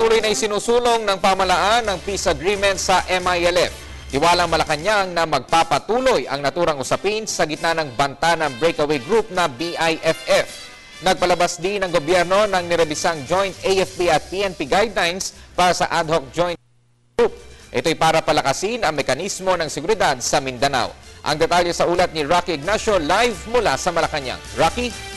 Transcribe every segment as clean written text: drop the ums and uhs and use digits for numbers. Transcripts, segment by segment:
Patuloy na isinusulong ng pamahalaan ng peace agreement sa MILF. Tiwalang Malacanang na magpapatuloy ang naturang usapin sa gitna ng banta ng breakaway group na BIFF. Nagpalabas din ng gobyerno ng nirebisang joint AFP at PNP guidelines para sa ad hoc joint group. Ito'y para palakasin ang mekanismo ng seguridad sa Mindanao. Ang detalye sa ulat ni Rocky Ignacio live mula sa Malacanang. Rocky?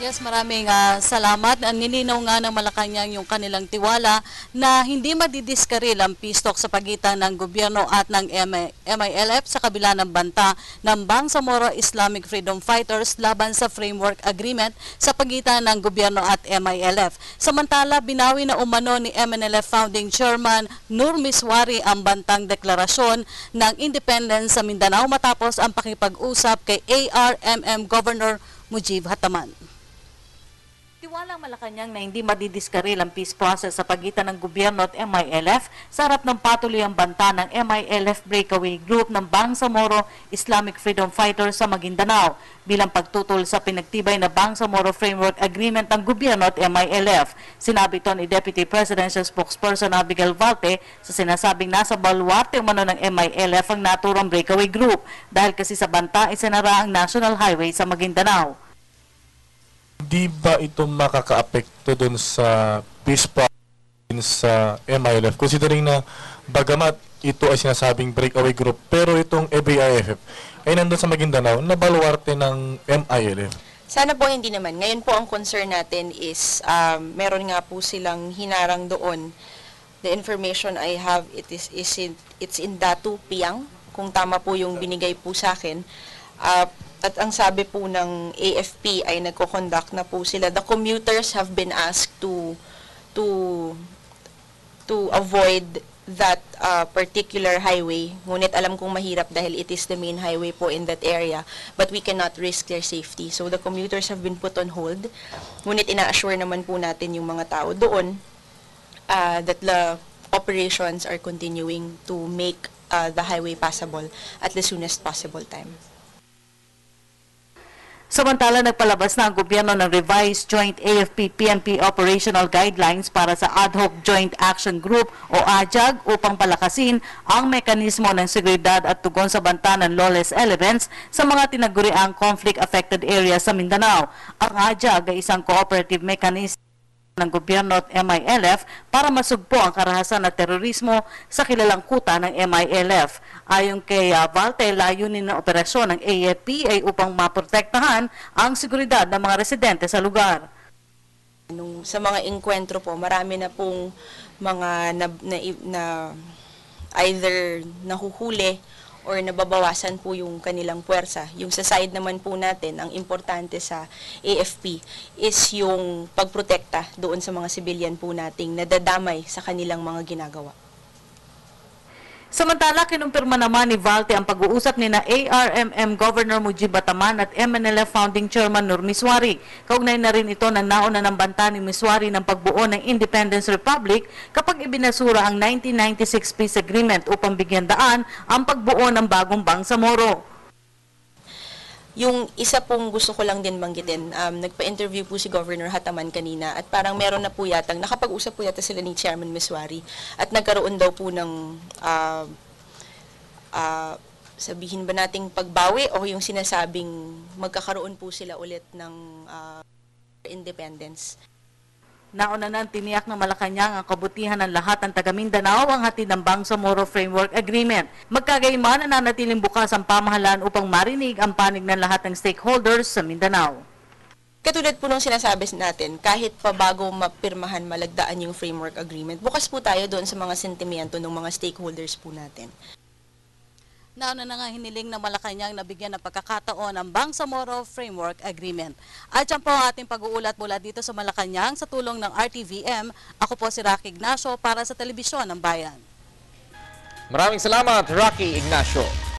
Yes, maraming salamat. Nilinaw nga ng Malacanang yung kanilang tiwala na hindi madidiskaril ang peace talk sa pagitan ng gobyerno at ng MILF sa kabila ng banta ng Bangsamoro Islamic Freedom Fighters laban sa framework agreement sa pagitan ng gobyerno at MILF. Samantala, binawi na umano ni MNLF Founding Chairman Nur Miswari ang bantang deklarasyon ng independence sa Mindanao matapos ang pakipag-usap kay ARMM Governor Mujib Hataman. Tiwalang Malacanang na hindi madidiskaril ang peace process sa pagitan ng gobyerno at MILF sa harap ng patuloy ang banta ng MILF breakaway group ng Bangsamoro Islamic Freedom Fighters sa Maguindanao bilang pagtutol sa pinagtibay na Bangsamoro Framework Agreement ng gobyerno at MILF. Sinabi ito ni Deputy Presidential Spokesperson Abigail Valte sa sinasabing nasa baluarte umano ng MILF ang naturang breakaway group dahil kasi sa banta isinara ang National Highway sa Maguindanao. Di ba ito makakaapekto doon sa peace process sa MILF? Considering na bagamat ito ay sinasabing breakaway group, pero itong BIFF ay nandun sa Maguindanao na baluarte ng MILF. Sana po hindi naman. Ngayon po ang concern natin is meron nga po silang hinarang doon. The information I have, it's in Datu Piang, kung tama po yung binigay po sa akin. At ang sabi po ng AFP ay nagko-conduct na po sila. The commuters have been asked to avoid that particular highway. Ngunit alam kong mahirap dahil it is the main highway po in that area. But we cannot risk their safety. So the commuters have been put on hold. Ngunit ina-assure naman po natin yung mga tao doon that the operations are continuing to make the highway passable at the soonest possible time. Samantala, nagpalabas na ang gobyerno ng revised Joint AFP-PNP Operational Guidelines para sa Ad Hoc Joint Action Group o AJAG upang palakasin ang mekanismo ng seguridad at tugon sa banta ng lawless elements sa mga tinaguriang conflict-affected areas sa Mindanao. Ang AJAG ay isang cooperative mechanism ng gobyerno at MILF para masugpo ang karahasan at terorismo sa kilalang kuta ng MILF. Ayon kay Valte, layunin ng operasyon ng AFP ay upang maprotektahan ang seguridad ng mga residente sa lugar. Sa mga engkwentro po, marami na pong mga na either nahuhuli or nababawasan po yung kanilang puwersa. Yung sa side naman po natin, ang importante sa AFP is yung pagprotekta doon sa mga civilian po nating nadadamay sa kanilang mga ginagawa. Samantala, kinumpirma naman ni Valte ang pag-uusap ni na ARMM Governor Mujib Hataman at MNLF Founding Chairman Nur Miswari. Kaugnay na rin ito ng nauna ng banta ni Miswari ng pagbuo ng Independence Republic kapag ibinasura ang 1996 Peace Agreement upang bigyan daan ang pagbuo ng bagong Bangsamoro. Yung isa pong gusto ko lang din banggitin, nagpa-interview po si Governor Hataman kanina at parang meron na po yatang, nakapag-usap po yata sila ni Chairman Miswari at nagkaroon daw po ng, sabihin ba nating pagbawi o yung sinasabing magkakaroon po sila ulit ng independence. Nauna nang tiniyak ng Malacanang ang kabutihan ng lahat ng taga-Mindanao ang hatid ng Bangsamoro Framework Agreement. Magkagayman, nananatiling bukas ang pamahalaan upang marinig ang panig ng lahat ng stakeholders sa Mindanao. Katulad po nung sinasabi natin, kahit pa bago mapirmahan, malagdaan yung Framework Agreement, bukas po tayo doon sa mga sentimiento ng mga stakeholders po natin. Nauna na nga hiniling ng Malacanang na bigyan ng pagkakataon ang Bangsamoro Framework Agreement. At yan po ang ating pag-uulat mula dito sa Malacanang sa tulong ng RTVM. Ako po si Rocky Ignacio para sa Telebisyon ng Bayan. Maraming salamat, Rocky Ignacio.